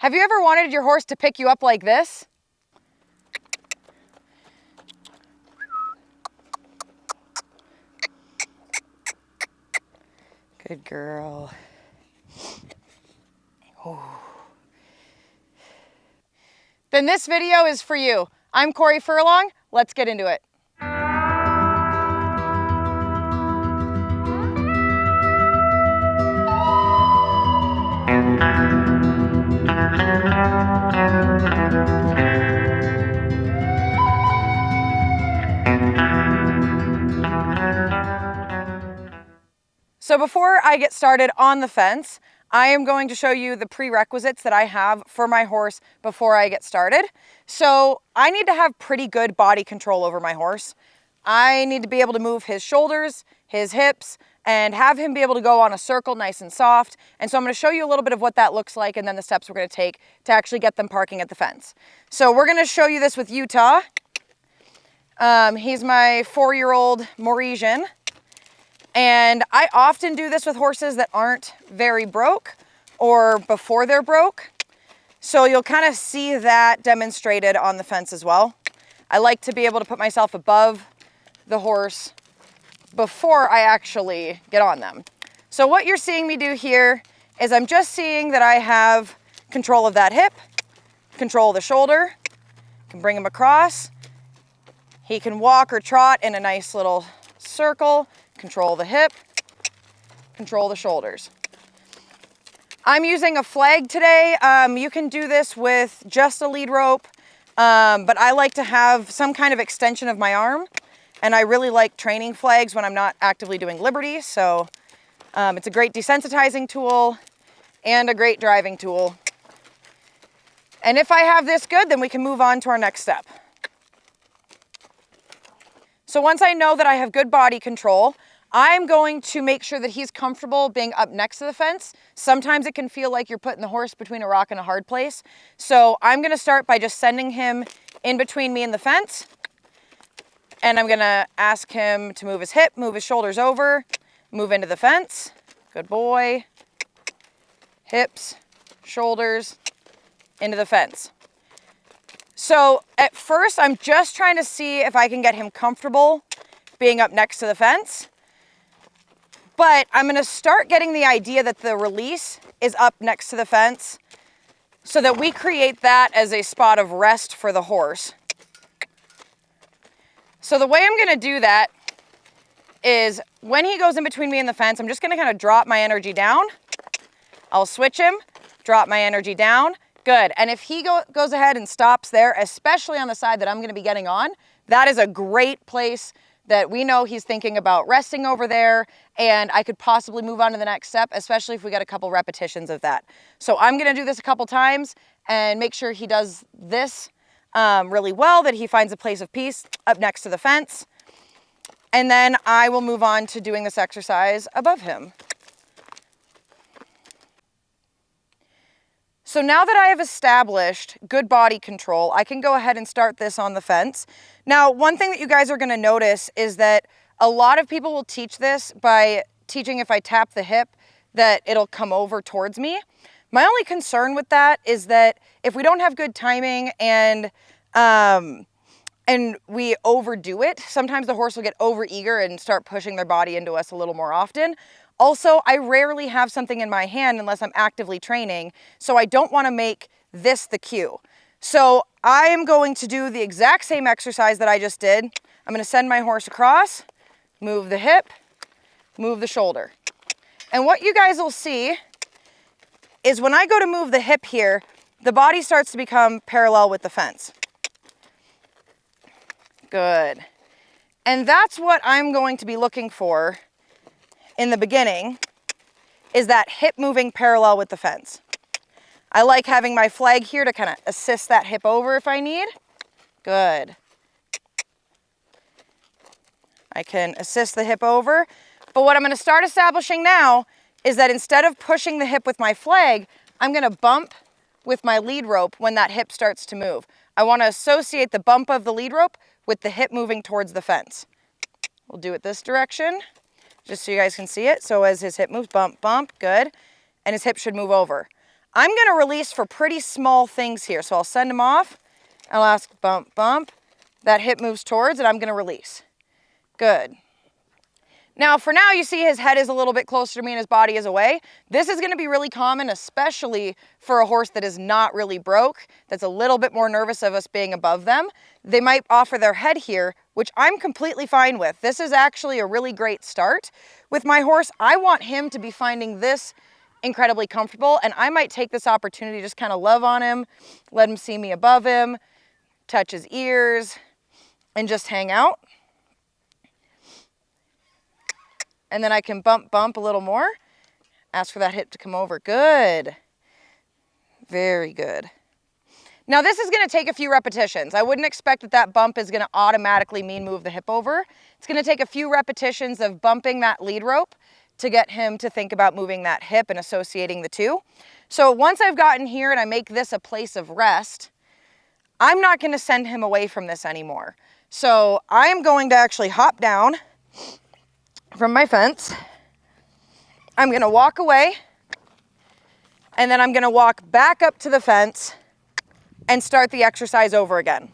Have you ever wanted your horse to pick you up like this? Good girl. Oh. Then this video is for you. I'm Cory Furlong. Let's get into it. So before I get started on the fence, I am going to show you the prerequisites that I have for my horse before I get started. So I need to have pretty good body control over my horse. I need to be able to move his shoulders, his hips, and have him be able to go on a circle nice and soft. And so I'm going to show you a little bit of what that looks like and then the steps we're going to take to actually get them parking at the fence. So we're going to show you this with Utah. He's my 4-year-old Mauritian. And I often do this with horses that aren't very broke or before they're broke. So you'll kind of see that demonstrated on the fence as well. I like to be able to put myself above the horse before I actually get on them. So what you're seeing me do here is I'm just seeing that I have control of that hip, control of the shoulder, can bring him across. He can walk or trot in a nice little circle. Control the hip, control the shoulders. I'm using a flag today. You can do this with just a lead rope, but I like to have some kind of extension of my arm, and I really like training flags when I'm not actively doing liberty, so it's a great desensitizing tool and a great driving tool. And if I have this good, then we can move on to our next step. So once I know that I have good body control, I'm going to make sure that he's comfortable being up next to the fence. Sometimes it can feel like you're putting the horse between a rock and a hard place. So I'm going to start by just sending him in between me and the fence. And I'm going to ask him to move his hip, move his shoulders over, move into the fence. Good boy. Hips, shoulders, into the fence. So at first, I'm just trying to see if I can get him comfortable being up next to the fence. But I'm going to start getting the idea that the release is up next to the fence so that we create that as a spot of rest for the horse. So the way I'm going to do that is when he goes in between me and the fence, I'm just going to kind of drop my energy down. I'll switch him, drop my energy down. Good. And if he goes ahead and stops there, especially on the side that I'm going to be getting on, that is a great place that we know he's thinking about resting over there, and I could possibly move on to the next step, especially if we get a couple repetitions of that. So I'm going to do this a couple times and make sure he does this really well, that he finds a place of peace up next to the fence. And then I will move on to doing this exercise above him. So now that I have established good body control, I can go ahead and start this on the fence. Now, one thing that you guys are going to notice is that a lot of people will teach this by teaching if I tap the hip that it'll come over towards me. My only concern with that is that if we don't have good timing and we overdo it, sometimes the horse will get overeager and start pushing their body into us a little more often. Also, I rarely have something in my hand unless I'm actively training, so I don't want to make this the cue. So I am going to do the exact same exercise that I just did. I'm going to send my horse across, move the hip, move the shoulder. And what you guys will see is when I go to move the hip here, the body starts to become parallel with the fence. Good. And that's what I'm going to be looking for in the beginning, is that hip moving parallel with the fence. I like having my flag here to kind of assist that hip over if I need. Good. I can assist the hip over. But what I'm going to start establishing now is that instead of pushing the hip with my flag, I'm going to bump with my lead rope when that hip starts to move. I want to associate the bump of the lead rope with the hip moving towards the fence. We'll do it this direction, just so you guys can see it. So as his hip moves, bump, bump, good. And his hip should move over. I'm gonna release for pretty small things here. So I'll send him off. I'll ask bump, bump. That hip moves towards and I'm gonna release. Good. Now for now, you see his head is a little bit closer to me and his body is away. This is gonna be really common, especially for a horse that is not really broke, that's a little bit more nervous of us being above them. They might offer their head here, which I'm completely fine with. This is actually a really great start. With my horse, I want him to be finding this incredibly comfortable, and I might take this opportunity to just kind of love on him, let him see me above him, touch his ears, and just hang out. And then I can bump, bump a little more. Ask for that hip to come over. Good. Very good. Now this is gonna take a few repetitions. I wouldn't expect that that bump is gonna automatically mean move the hip over. It's gonna take a few repetitions of bumping that lead rope to get him to think about moving that hip and associating the two. So once I've gotten here and I make this a place of rest, I'm not gonna send him away from this anymore. So I'm going to actually hop down from my fence. I'm gonna walk away, and then I'm gonna walk back up to the fence and start the exercise over again.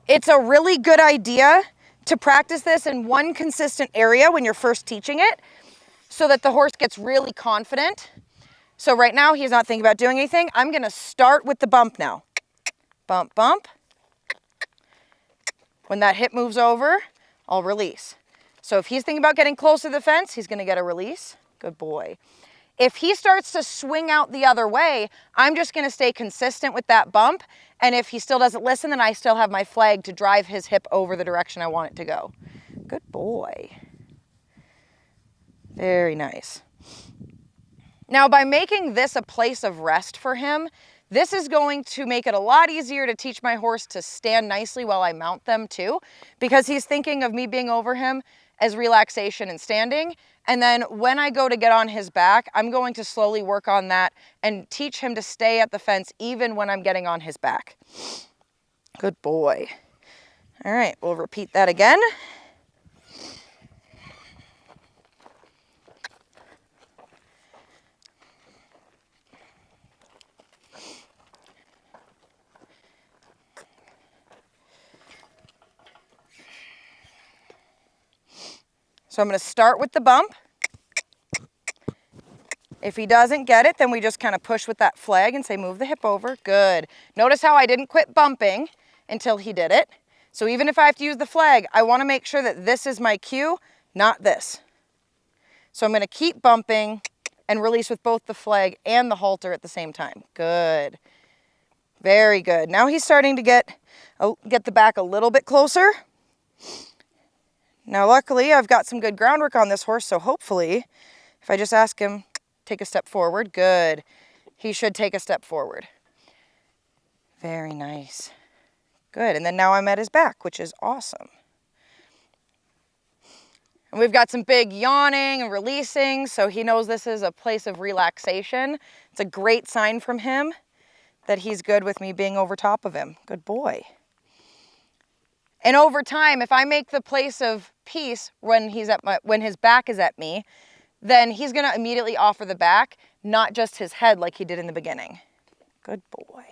It's a really good idea to practice this in one consistent area when you're first teaching it, so that the horse gets really confident. So right now he's not thinking about doing anything. I'm gonna start with the bump now. Bump, bump. When that hip moves over, I'll release. So if he's thinking about getting close to the fence, he's gonna get a release. Good boy. If he starts to swing out the other way, I'm just gonna stay consistent with that bump. And if he still doesn't listen, then I still have my flag to drive his hip over the direction I want it to go. Good boy. Very nice. Now by making this a place of rest for him, this is going to make it a lot easier to teach my horse to stand nicely while I mount them too, because he's thinking of me being over him as relaxation and standing. And then when I go to get on his back, I'm going to slowly work on that and teach him to stay at the fence even when I'm getting on his back. Good boy. All right, we'll repeat that again. So I'm going to start with the bump. If he doesn't get it, then we just kind of push with that flag and say, move the hip over. Good. Notice how I didn't quit bumping until he did it. So even if I have to use the flag, I want to make sure that this is my cue, not this. So I'm going to keep bumping and release with both the flag and the halter at the same time. Good. Very good. Now he's starting to get the back a little bit closer. Now luckily I've got some good groundwork on this horse, so hopefully if I just ask him, take a step forward, good. He should take a step forward. Very nice. Good, and then now I'm at his back, which is awesome. And we've got some big yawning and releasing, so he knows this is a place of relaxation. It's a great sign from him that he's good with me being over top of him. Good boy. And over time, if I make the place of peace when his back is at me, then he's gonna immediately offer the back, not just his head like he did in the beginning. Good boy.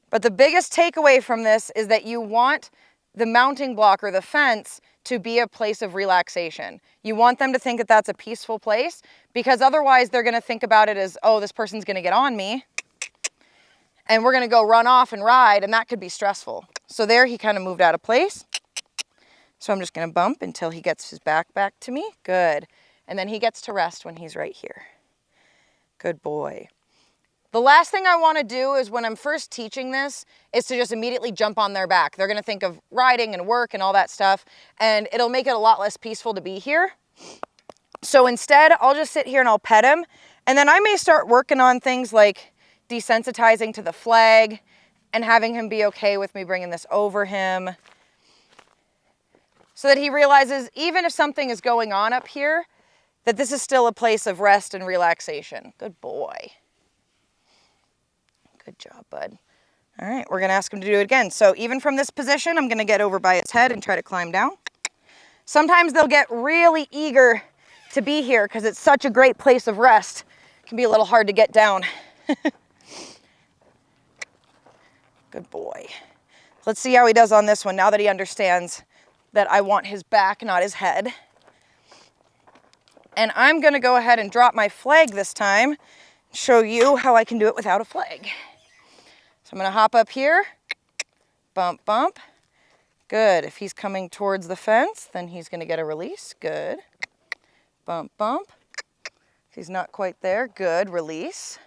But the biggest takeaway from this is that you want the mounting block or the fence to be a place of relaxation. You want them to think that that's a peaceful place, because otherwise they're gonna think about it as, oh, this person's gonna get on me, and we're gonna go run off and ride, and that could be stressful. So there he kind of moved out of place. So I'm just gonna bump until he gets his back to me. Good. And then he gets to rest when he's right here. Good boy. The last thing I wanna do is when I'm first teaching this is to just immediately jump on their back. They're gonna think of riding and work and all that stuff, and it'll make it a lot less peaceful to be here. So instead, I'll just sit here and I'll pet him, and then I may start working on things like desensitizing to the flag and having him be okay with me bringing this over him, so that he realizes even if something is going on up here, that this is still a place of rest and relaxation. Good boy. Good job, bud. All right, we're gonna ask him to do it again. So even from this position, I'm gonna get over by his head and try to climb down. Sometimes they'll get really eager to be here because it's such a great place of rest. can be a little hard to get down. Good boy. Let's see how he does on this one now that he understands that I want his back, not his head. And I'm gonna go ahead and drop my flag this time, show you how I can do it without a flag. So I'm gonna hop up here, bump, bump. Good, if he's coming towards the fence, then he's gonna get a release, good. Bump, bump. If he's not quite there, good, release.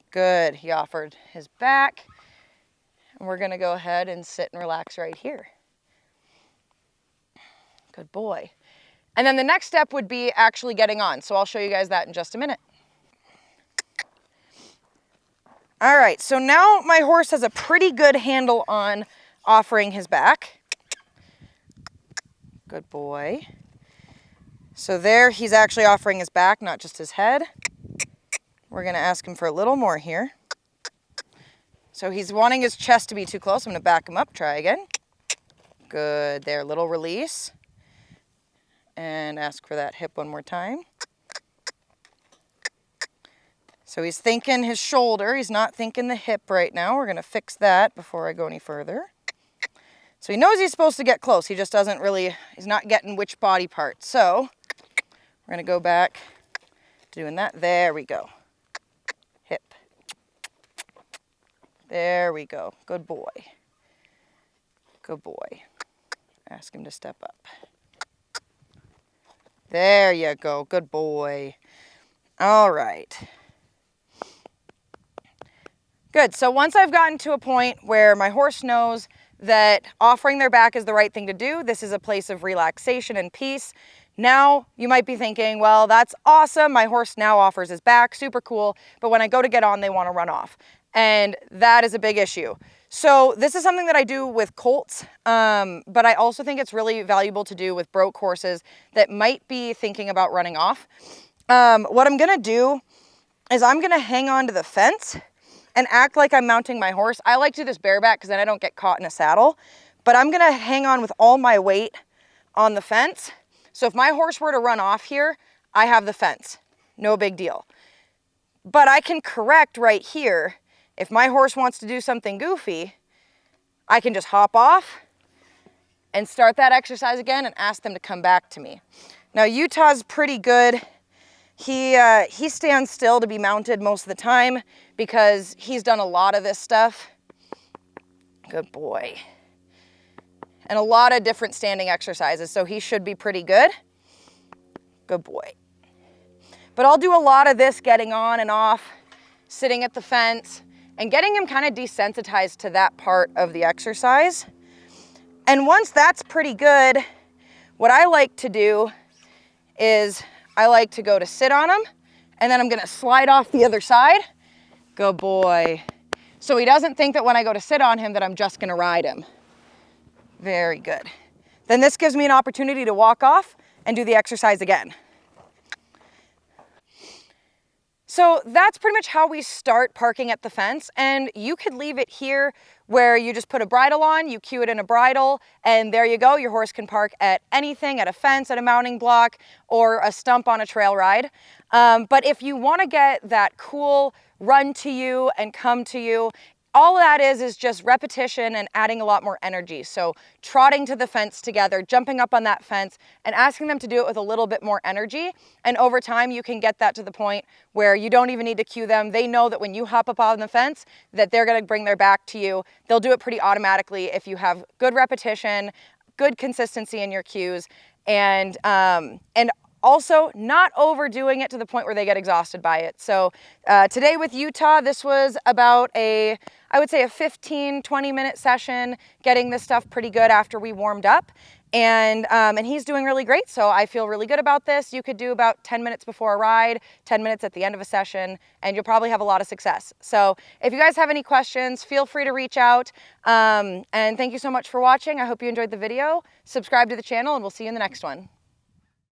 Good, he offered his back. And we're gonna go ahead and sit and relax right here. Good boy. And then the next step would be actually getting on. So I'll show you guys that in just a minute. All right, so now my horse has a pretty good handle on offering his back. Good boy. So there, he's actually offering his back, not just his head. We're gonna ask him for a little more here. So he's wanting his chest to be too close. I'm gonna back him up, try again. Good, there, little release. And ask for that hip one more time. So he's thinking his shoulder, he's not thinking the hip right now. We're gonna fix that before I go any further. So he knows he's supposed to get close, he just doesn't really, he's not getting which body part. So we're gonna go back to doing that. There we go. Hip. There we go. Good boy. Good boy. Ask him to step up. There you go. Good boy. All right. Good. So once I've gotten to a point where my horse knows that offering their back is the right thing to do, this is a place of relaxation and peace. Now you might be thinking, well, that's awesome. My horse now offers his back, super cool. But when I go to get on, they want to run off. And that is a big issue. So this is something that I do with colts, but I also think it's really valuable to do with broke horses that might be thinking about running off. What I'm gonna do is I'm gonna hang on to the fence and act like I'm mounting my horse. I like to do this bareback because then I don't get caught in a saddle, but I'm gonna hang on with all my weight on the fence. So if my horse were to run off here, I have the fence, no big deal. But I can correct right here. If my horse wants to do something goofy, I can just hop off and start that exercise again and ask them to come back to me. Now Utah's pretty good. He stands still to be mounted most of the time because he's done a lot of this stuff. Good boy. And a lot of different standing exercises, so he should be pretty good. Good boy. But I'll do a lot of this getting on and off, sitting at the fence, and getting him kind of desensitized to that part of the exercise. And once that's pretty good, what I like to do is I like to go to sit on him, and then I'm gonna slide off the other side. Good boy. So he doesn't think that when I go to sit on him that I'm just gonna ride him. Very good. Then this gives me an opportunity to walk off and do the exercise again. So that's pretty much how we start parking at the fence, and you could leave it here where you just put a bridle on, you cue it in a bridle, and there you go. Your horse can park at anything, at a fence, at a mounting block, or a stump on a trail ride. But if you want to get that cool run to you and come to you, all that is just repetition and adding a lot more energy. So trotting to the fence together, jumping up on that fence, and asking them to do it with a little bit more energy. And over time, you can get that to the point where you don't even need to cue them. They know that when you hop up on the fence, that they're gonna bring their back to you. They'll do it pretty automatically if you have good repetition, good consistency in your cues, and also not overdoing it to the point where they get exhausted by it. So today with Utah, this was about I would say a 15-20 minute session, getting this stuff pretty good after we warmed up. And he's doing really great, so I feel really good about this. You could do about 10 minutes before a ride, 10 minutes at the end of a session, and you'll probably have a lot of success. So if you guys have any questions, feel free to reach out. And thank you so much for watching. I hope you enjoyed the video. Subscribe to the channel, and we'll see you in the next one.